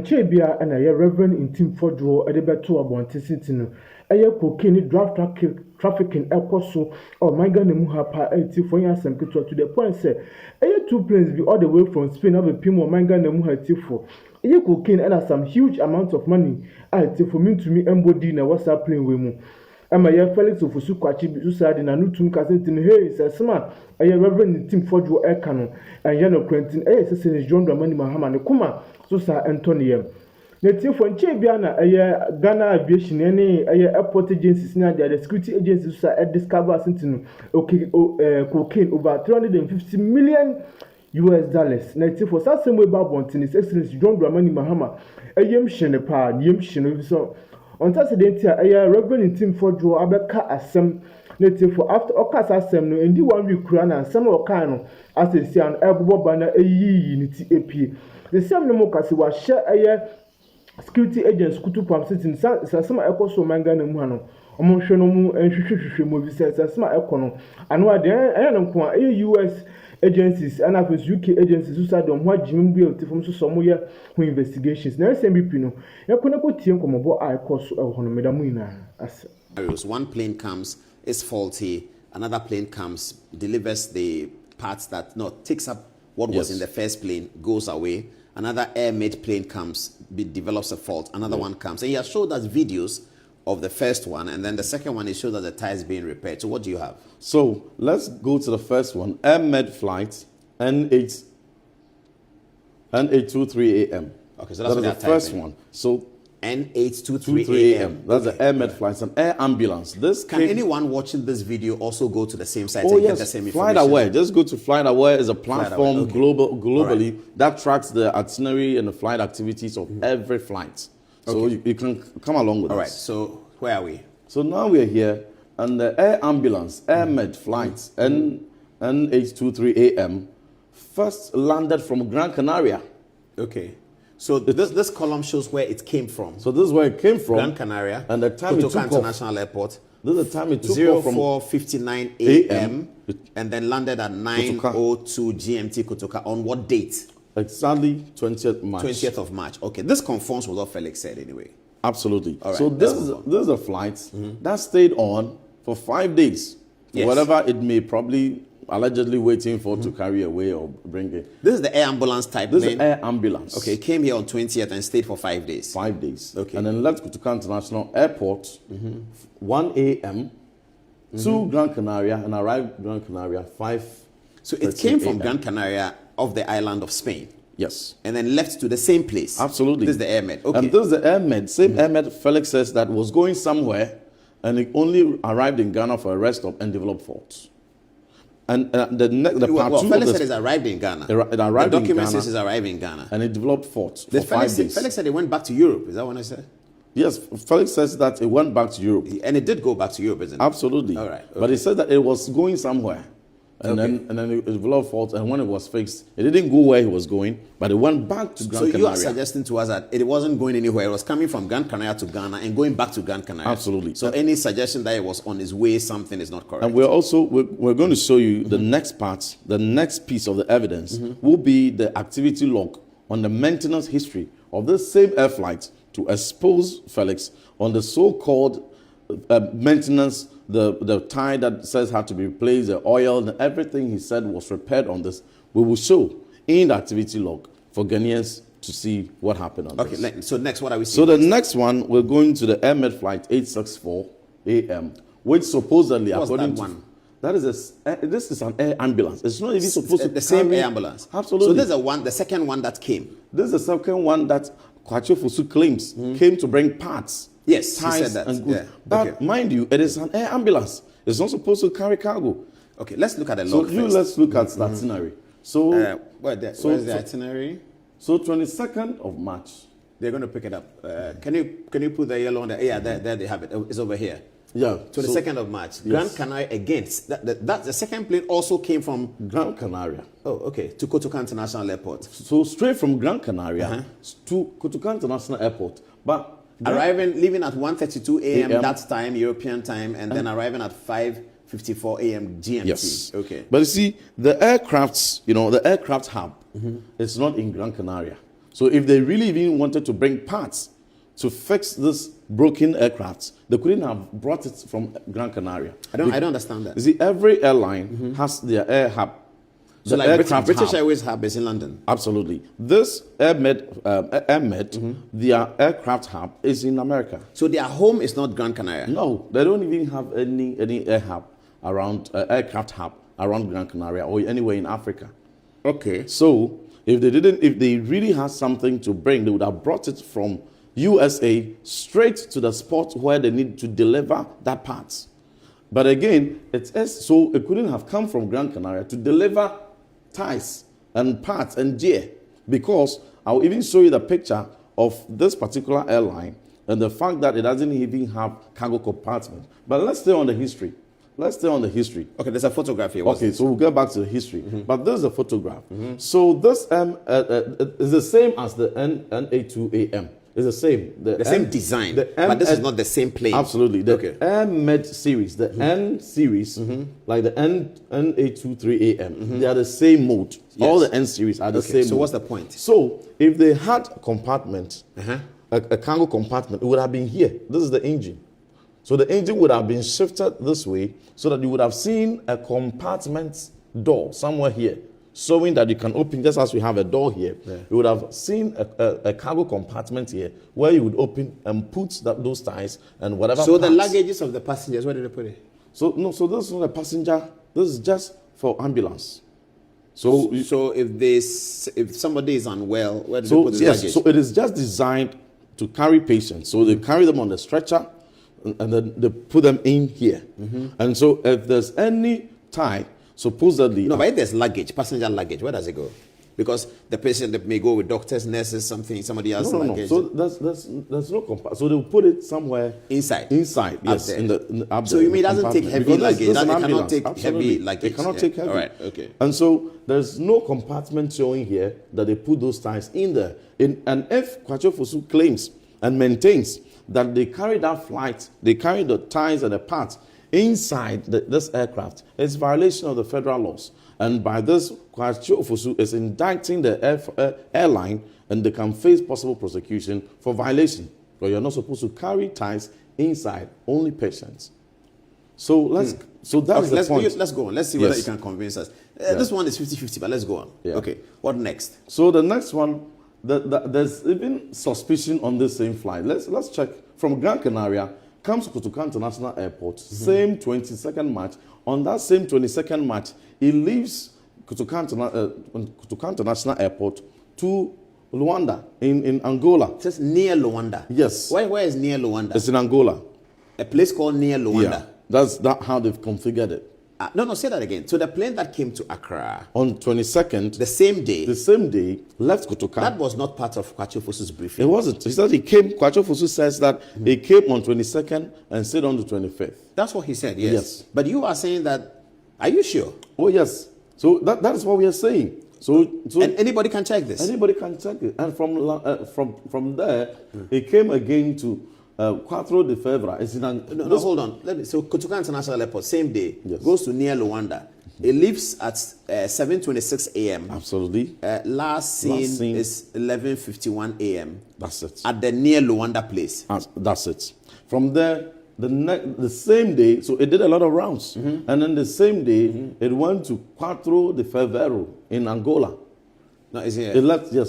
Chebia and a Reverend in Team Fordro, a debate to about Tissitino, a cocaine draft trafficking Elcoso, or my gun and Muhapa, 84 and to the point, say, a 2 planes be all the way from Spain of a Pimo, my gun and Muhatifo. A cocaine and some huge amount of money, I take for me to me embody in a WhatsApp plane with me. Ama ya Felix Ofusukwachi Bisusadi na nutum kasentin hey sesma aye Reverend Tim Fordwo Ekano and Yano Quentin Session John Dramani Mahama ne kuma so sa Antoniem na tiefo nche bia na aye Ghana Aviation ene aye airport agencies na the security agencies sa discover sentin cocaine over 350 million US dollars na tiefo sa semwe babontin is Excellence John Dramani Mahama ayem hye pa yem hye so on Saturday, Reverend Tim Fordwo Abeka Assem native for after Okas Assem no indi 1 week crana and some Okano as a see an elbow banner a unity AP. The same no Mokasi was share a security agents Kutu Pam sitting some echo so mangana muhano. Omoshenomu and Shishu movie says a smart econo. And what the US agencies and of UK agencies who said on what Jim built from somewhere who investigations. Now, SMBP no, you couldn't put him come about I cost one plane comes, is faulty, another plane comes, delivers the parts that takes up what was in the first plane, goes away. Another air-made plane comes, develops a fault, another one comes. And he has showed us videos of the first one, and then the second one is showed that the tire is being repaired. So what do you have? So let's go to the first one. Air-med flight N823 AM. Okay, so that's the first one. So N823 AM. That's the air-med flight, an air ambulance. Can anyone watching this video also go to the same site and get the same information? FlightAware. Just go to FlightAware. It's a platform globally that tracks the itinerary and the flight activities of every flight. So you can come along with us. All right, so where are we? So now we're here, and the air ambulance, air-med flights, N823 AM, first landed from Gran Canaria. Okay. So this column shows where it came from. So this is where it came from. Gran Canaria. And the time it took International Airport. This is the time it took off from 04:59 AM, and then landed at 9:02 GMT Kotoka. On what date? Exactly 20th March. 20th of March. Okay, this conforms with what Felix said anyway. Absolutely. All right, so this is a flight that stayed on for 5 days. Yes. Whatever it may probably allegedly waiting for to carry away or bring it. This is the air ambulance type This plane? is air ambulance. Okay, it came here on 20th and stayed for 5 days. 5 days. Okay. And then left Kotoka International Airport 1 a.m. to Gran Canaria and arrived Gran Canaria 5. So it came from Gran Canaria of the island of Spain. Yes. And then left to the same place. Absolutely. This is the air-med. Okay. And this is the air-med. Same air-med, Felix says, that was going somewhere and it only arrived in Ghana for a rest stop and developed faults. And the part two Felix said it arrived in Ghana. It arrived the in document Ghana. Says it arrived in Ghana. And it developed faults for 5 days. Felix said it went back to Europe. Is that what I said? Yes, Felix says that it went back to Europe. And it did go back to Europe, isn't it? Absolutely. All right. Okay. But he said that it was going somewhere. And then it developed faults, and when it was fixed, it didn't go where he was going, but it went back to Gran Canaria. So you are suggesting to us that it wasn't going anywhere. It was coming from Gran Canaria to Ghana and going back to Gran Canaria. Absolutely. So any suggestion that it was on its way, something is not correct. And we're going to show you the next part, the next piece of the evidence will be the activity log on the maintenance history of this same air flight to expose Felix on the so-called maintenance, the tie that says had to be replaced, the oil, and everything he said was repaired on this. We will show in the activity log for Ghanaians to see what happened on this. Okay, so next, what are we seeing? So the next one, we're going to the air-med flight 864 AM, which supposedly, according to... That is this is an air ambulance. It's not even supposed to the same air ambulance. Absolutely. So this is the second one that came. This is the second one that Kwacho Fusu claims came to bring parts. Yes, he said that. And goods. Yeah. But mind you, it is an air ambulance. It's not supposed to carry cargo. Okay, let's look at the log first. Let's look at the itinerary. So, where's the itinerary? So 22nd of March. They're going to pick it up. Can you put the yellow on there? Yeah, there they have it. It's over here. Yeah. 22nd of March. Yes. Gran Canaria against that the second plane also came from Gran Canaria. Oh, okay. To Kotoka International Airport. So straight from Gran Canaria to Kotoka International Airport, but leaving at 1:32 a.m. that time, European time, and then arriving at 5:54 a.m. GMT. Yes. Okay. But you see, the aircraft hub is not in Gran Canaria. So if they really even wanted to bring parts to fix this broken aircraft, they couldn't have brought it from Gran Canaria. I don't understand that. You see, every airline has their air hub. So like British Airways hub is in London? Absolutely. This Airmed, their aircraft hub is in America. So their home is not Gran Canaria? No, they don't even have any air hub around, aircraft hub around Gran Canaria or anywhere in Africa. Okay. So if they really had something to bring, they would have brought it from USA straight to the spot where they need to deliver that part. But again, so it couldn't have come from Gran Canaria to deliver ties and parts and gear, because I'll even show you the picture of this particular airline and the fact that it doesn't even have cargo compartment. But let's stay on the history. Okay, there's a photograph here. Okay, so we'll get back to the history. But this is a photograph. So this is the same as the NA2AM. It's the same. The same design, but this is not the same plane. Absolutely. The Airmed series, the N series, like the NA23AM, they are the same mode. Yes. All the N series are the same So mode. what's the point? So if they had a compartment, a cargo compartment, it would have been here. This is the engine. So the engine would have been shifted this way so that you would have seen a compartment door somewhere here, showing that you can open, just as we have a door here. You would have seen a cargo compartment here where you would open and put those ties and whatever. So parts. the luggages of the passengers, where did they put it? So this is not a passenger. This is just for ambulance. So if somebody is unwell, where do they put the luggage? So it is just designed to carry patients. So they carry them on the stretcher and then they put them in here. And so if there's any tie, supposedly... No, but if there's luggage, passenger luggage, where does it go? Because the patient may go with doctors, nurses, somebody else luggage. So there's no compartment. So they'll put it somewhere... Inside, yes. Up so you mean it doesn't take heavy luggage? It cannot take heavy luggage? It cannot take heavy. All right, okay. And so there's no compartment showing here that they put those ties in there. And if Kwacho Fosu claims and maintains that they carry that flight, they carry the ties and the parts inside this aircraft, it's violation of the federal laws. And by this, Kwacho Fosu is indicting the airline, and they can face possible prosecution for violation. But you're not supposed to carry ties inside, only patients. So let's the point. Let's go on. Let's see whether you can convince us. This one is 50-50, but let's go on. Okay, what next? So the next one, there's even suspicion on this same flight. Let's check. From Gran Canaria, comes to Kotoka International Airport, same 22nd March. On that same 22nd March, he leaves Kotoka International Airport to Luanda in Angola. Just near Luanda? Yes. Where is near Luanda? It's in Angola. A place called near Luanda? Yeah. That's how they've configured it. No, say that again. So the plane that came to Accra on 22nd, the same day, left Kotoka. That was not part of Kwacho Fosu's briefing. It wasn't. He said Kwacho Fosu says that he came on 22nd and stayed on the 25th. That's what he said, yes. But you are saying that, are you sure? Oh, yes. So that is what we are saying. So and anybody can check this? Anybody can check it. And from there, he came again to 4 de February. No, hold on. So Kotoka International Airport, same day, goes to near Luanda. It leaves at 7:26 a.m. Absolutely. Last seen is 11:51 a.m. That's it. At the near Luanda place. That's it. From there, the same day, so it did a lot of rounds. And then the same day, it went to 4 de Fevereiro in Angola. No, is it? It left, yes.